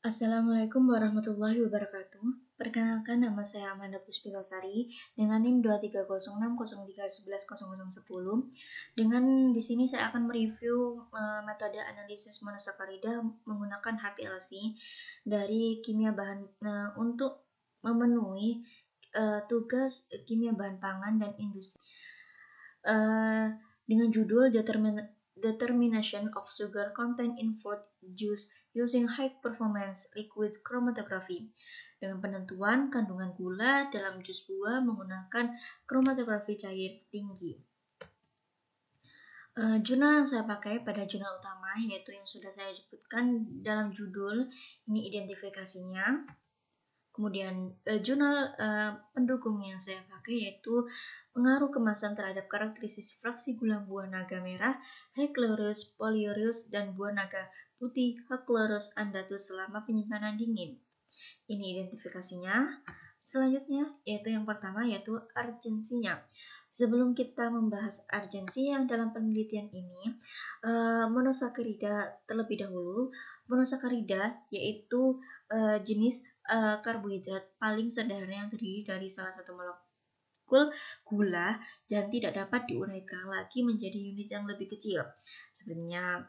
Assalamualaikum warahmatullahi wabarakatuh. Perkenalkan, nama saya Amanda Puspitasari dengan NIM 2306031110010. Dengan di sini saya akan mereview metode analisis monosakarida menggunakan HPLC dari kimia bahan untuk memenuhi tugas kimia bahan pangan dan industri. Dengan judul Determination of Sugar Content in Fruit Juice Using High Performance Liquid Chromatography, dengan penentuan kandungan gula dalam jus buah menggunakan kromatografi cair tinggi. Jurnal yang saya pakai pada jurnal utama yaitu yang sudah saya sebutkan dalam judul, ini identifikasinya. Kemudian jurnal pendukung yang saya pakai yaitu pengaruh kemasan terhadap karakteristik fraksi gula buah naga merah Heklorus polyorus dan buah naga putih Heklorus andatus selama penyimpanan dingin. Ini identifikasinya. Selanjutnya yaitu yang pertama yaitu urgensinya. Sebelum kita membahas urgensi yang dalam penelitian ini, monosakarida terlebih dahulu. Monosakarida yaitu jenis karbohidrat paling sederhana yang terdiri dari salah satu molekul gula dan tidak dapat diuraikan lagi menjadi unit yang lebih kecil, sebenarnya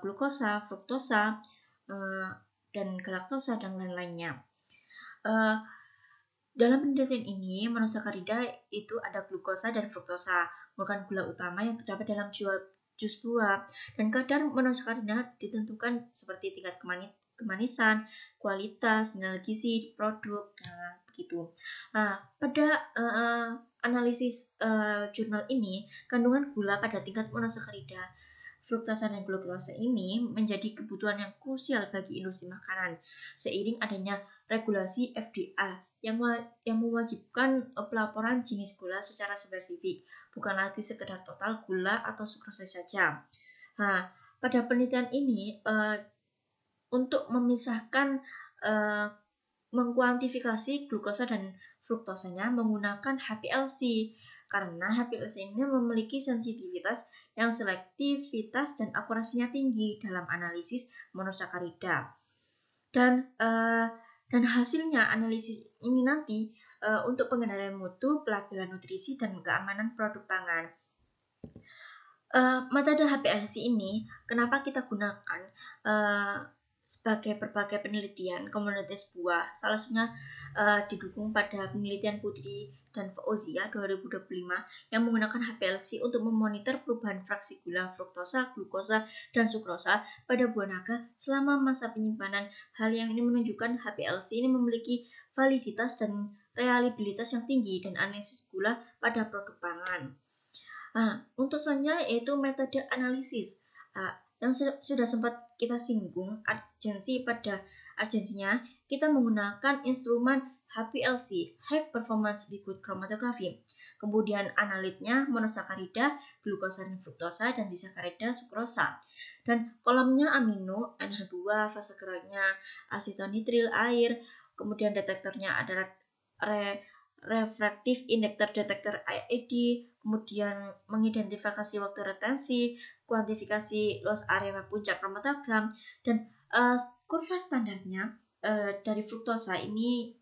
glukosa, fruktosa, dan galaktosa dan lain-lainnya. Dalam penelitian ini, monosakarida itu ada glukosa dan fruktosa, bukan gula utama yang terdapat dalam jus buah, dan kadar monosakarida ditentukan seperti tingkat kemanisan, kualitas, nilai gizi produk, begitu. Pada analisis jurnal ini, kandungan gula pada tingkat monosakarida, fruktosa dan glukosa ini menjadi kebutuhan yang krusial bagi industri makanan, seiring adanya regulasi FDA yang mewajibkan pelaporan jenis gula secara spesifik, bukan lagi sekedar total gula atau sukrosa saja. Pada penelitian ini untuk memisahkan mengkuantifikasi glukosa dan fruktosanya menggunakan HPLC, karena HPLC ini memiliki sensitivitas yang selektivitas dan akurasinya tinggi dalam analisis monosakarida. Dan hasilnya analisis ini nanti untuk pengendalian mutu, pelabelan nutrisi, dan keamanan produk pangan. Metode HPLC ini kenapa kita gunakan sebagai berbagai penelitian komunitas buah, salah satunya didukung pada penelitian Putri dan Fauzia 2025 yang menggunakan HPLC untuk memonitor perubahan fraksi gula, fruktosa, glukosa, dan sukrosa pada buah naga selama masa penyimpanan. Hal yang ini menunjukkan HPLC ini memiliki validitas dan reliabilitas yang tinggi dan analisis gula pada produk pangan. Untuk selanjutnya yaitu metode analisis yang sudah sempat kita singgung. Urgensinya kita menggunakan instrumen HPLC, High Performance Liquid Chromatography. Kemudian analitnya monosakarida, glukosa dan fruktosa, dan disakarida, sukrosa. Dan kolomnya amino, NH2, fase geraknya asitonitril, air. Kemudian detektornya ada refraktif indektor detektor IID, kemudian mengidentifikasi waktu retensi, kuantifikasi loss area puncak kromatogram, dan kurva standarnya dari fruktosa ini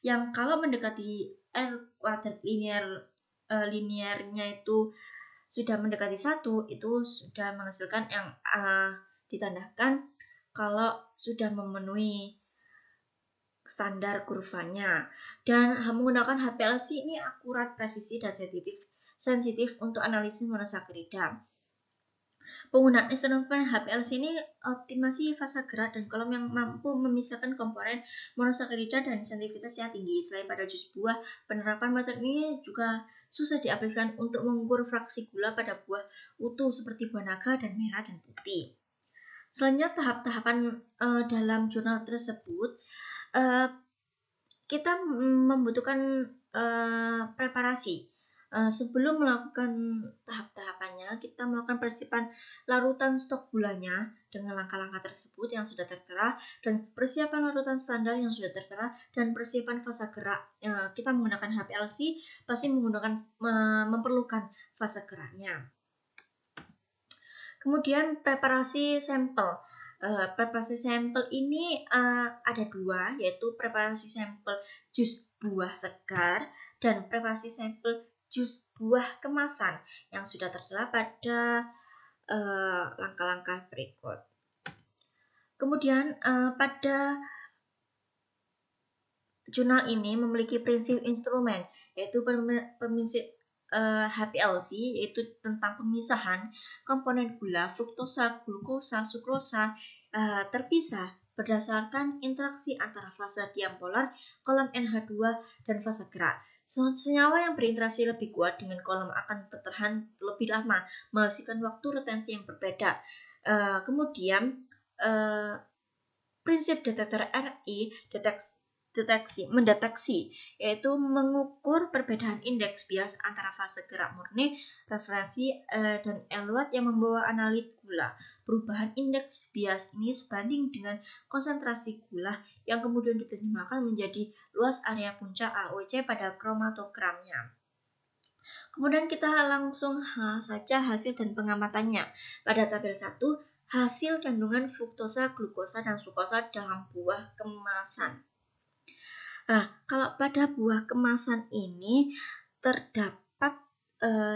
yang kalau mendekati R kuadrat linearnya itu sudah mendekati 1, itu sudah menghasilkan yang ditandakan kalau sudah memenuhi standar kurvanya. Dan menggunakan HPLC ini akurat, presisi, dan sensitif untuk analisis monosakarida. Penggunaan instrumen HPLC ini optimasi fase gerak dan kolom yang mampu memisahkan komponen monosakarida dan sensitivitasnya tinggi. Selain pada jus buah, penerapan metode ini juga susah diaplikasikan untuk mengukur fraksi gula pada buah utuh seperti buah naga dan merah dan putih. Selanjutnya tahap-tahapan dalam jurnal tersebut, kita membutuhkan preparasi. Sebelum melakukan tahap-tahapannya, kita melakukan persiapan larutan stok gulanya dengan langkah-langkah tersebut yang sudah tertera, dan persiapan larutan standar yang sudah tertera, dan persiapan fase gerak. Kita menggunakan HPLC pasti memerlukan fase geraknya. Kemudian preparasi sampel. Preparasi sampel ini ada dua, yaitu preparasi sampel jus buah segar dan preparasi sampel jus buah kemasan yang sudah tertera pada langkah-langkah berikut. Kemudian pada jurnal ini memiliki prinsip instrumen, yaitu prinsip HPLC, yaitu tentang pemisahan komponen gula, fruktosa, glukosa, sukrosa terpisah berdasarkan interaksi antara fase diampolar, kolom NH2, dan fase gerak. Senyawa yang berinteraksi lebih kuat dengan kolom akan bertahan lebih lama, menghasilkan waktu retensi yang berbeda. Kemudian prinsip detektor RI mendeteksi, yaitu mengukur perbedaan indeks bias antara fase gerak murni, referensi, dan eluat yang membawa analit gula. Perubahan indeks bias ini sebanding dengan konsentrasi gula yang kemudian diterjemahkan menjadi luas area puncak AOC pada kromatogramnya. Kemudian kita langsung saja hasil dan pengamatannya. Pada tabel 1, hasil kandungan fruktosa, glukosa, dan sukrosa dalam buah kemasan. Kalau pada buah kemasan ini terdapat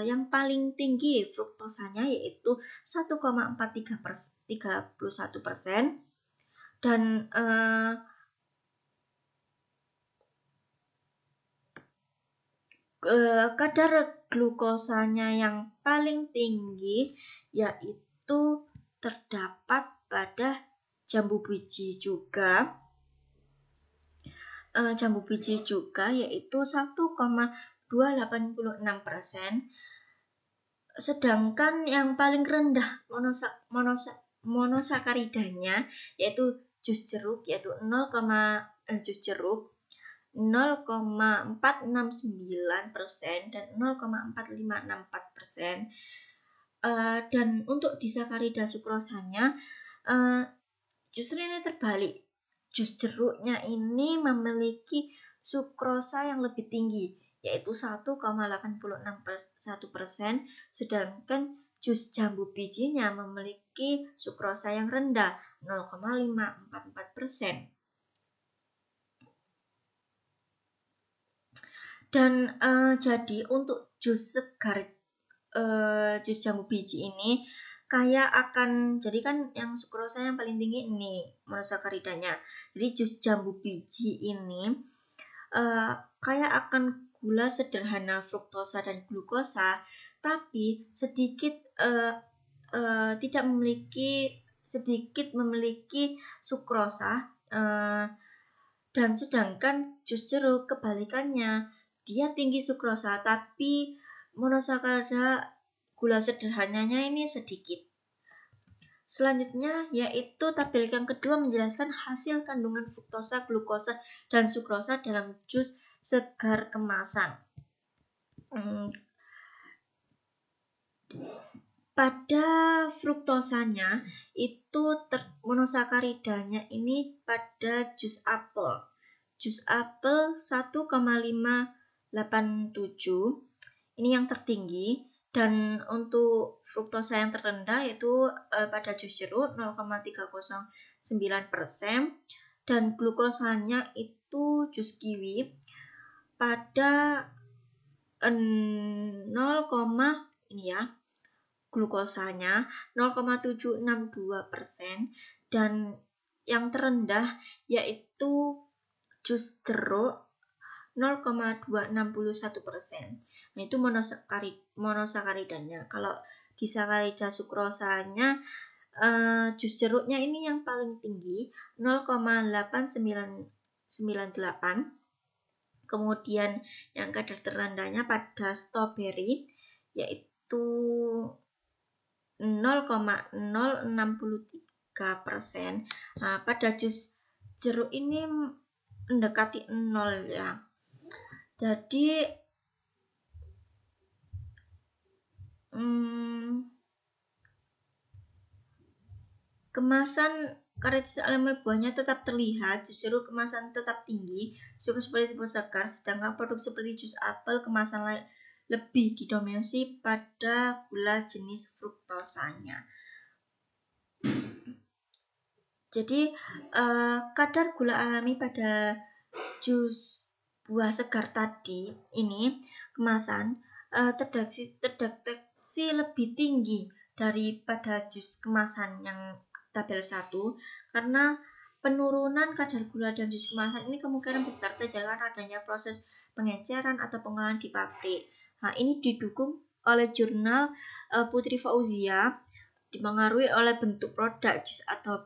yang paling tinggi fruktosanya, yaitu 1,43%, dan kadar glukosanya yang paling tinggi yaitu terdapat pada jambu biji juga. Yaitu 1,286%, sedangkan yang paling rendah monosakaridanya yaitu jus jeruk, yaitu 0,469% dan 0,4564%. Dan untuk disakarida sukrosanya justru ini terbalik. Jus jeruknya ini memiliki sukrosa yang lebih tinggi, yaitu 1,86%, sedangkan jus jambu bijinya memiliki sukrosa yang rendah, 0,544%. Dan jadi untuk jus segar, jus jambu biji ini jadi kan yang sukrosa yang paling tinggi ini monosakaridanya. Jadi jus jambu biji ini kaya akan gula sederhana, fruktosa dan glukosa, tapi sedikit memiliki sukrosa, dan sedangkan jus jeruk kebalikannya, dia tinggi sukrosa tapi monosakarida gula sederhananya ini sedikit. Selanjutnya yaitu tabel yang kedua menjelaskan hasil kandungan fruktosa, glukosa, dan sukrosa dalam jus segar kemasan. Pada fruktosanya itu monosakaridanya ini pada jus apel. Jus apel 1,587, ini yang tertinggi. Dan untuk fruktosa yang terendah yaitu pada jus jeruk 0,309%, dan glukosanya itu jus kiwi pada 0,762%, dan yang terendah yaitu jus jeruk 0,261%. Nah, itu monosakaridanya. Kalau disakarida sukrosanya, jus jeruknya ini yang paling tinggi 0,8998. Kemudian yang kadar terendahnya pada stroberi yaitu 0,063%. Nah, pada jus jeruk ini mendekati 0 ya. Jadi kemasan karakteristik alami buahnya tetap terlihat, jus jeruk kemasan tetap tinggi, suhu seperti buah segar, sedangkan produk seperti jus apel kemasan lebih didominasi pada gula jenis fruktosanya. Jadi kadar gula alami pada jus buah segar tadi ini kemasan terdeteksi lebih tinggi daripada jus kemasan yang tabel 1 karena penurunan kadar gula dan jus kemasan ini kemungkinan besar terjadi karena adanya proses pengenceran atau pengolahan di pabrik. Nah, ini didukung oleh jurnal Putri Fauzia, dipengaruhi oleh bentuk produk jus atau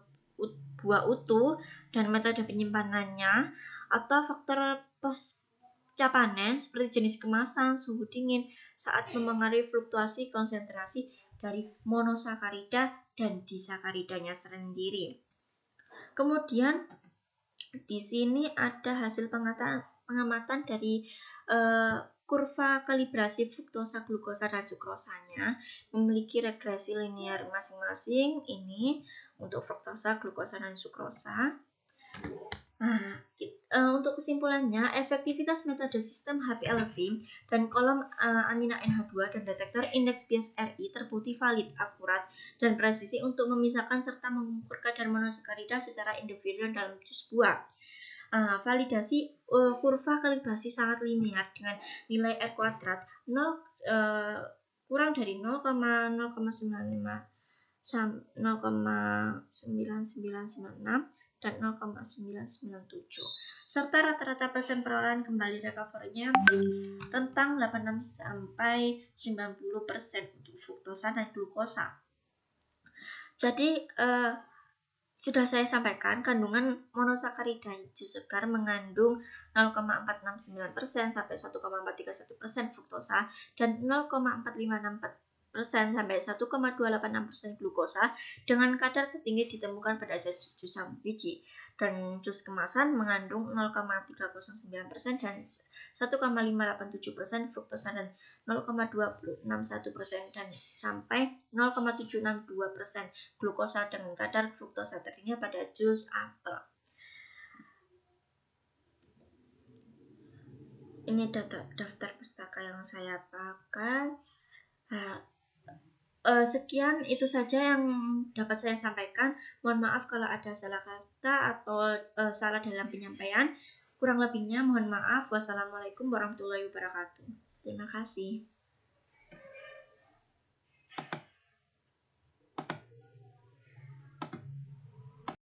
buah utuh dan metode penyimpanannya, atau faktor pasca panen seperti jenis kemasan, suhu dingin saat memengaruhi fluktuasi konsentrasi dari monosakarida dan disakaridanya sendiri. Kemudian di sini ada hasil pengamatan dari kurva kalibrasi fruktosa, glukosa, dan sukrosanya memiliki regresi linear masing-masing ini untuk fruktosa, glukosa, dan sukrosa. Untuk kesimpulannya, efektivitas metode sistem HPLC dan kolom amina NH2 dan detektor indeks bias RI terbukti valid, akurat, dan presisi untuk memisahkan serta mengukur kadar monosakarida secara individual dalam jus buah. Validasi kurva kalibrasi sangat linear dengan nilai R kuadrat 0 kurang dari 0,095 0,9996 dan 0,997 serta rata-rata persen perolehan kembali recovery-nya rentang 86 sampai 90% untuk fruktosa dan glukosa. Jadi sudah saya sampaikan kandungan monosakarida jus segar mengandung 0,469% sampai 1,431% fruktosa dan 0,4564% sampai 1,286% glukosa dengan kadar tertinggi ditemukan pada jus sabu biji, dan jus kemasan mengandung 0,309% dan 1,587% fruktosa dan 0,261% dan sampai 0,762% glukosa dengan kadar fruktosa tertinggi pada jus apel. Ini daftar pustaka yang saya pakai. Sekian itu saja yang dapat saya sampaikan. Mohon maaf kalau ada salah kata atau salah dalam penyampaian. Kurang lebihnya mohon maaf. Wassalamualaikum warahmatullahi wabarakatuh. Terima kasih.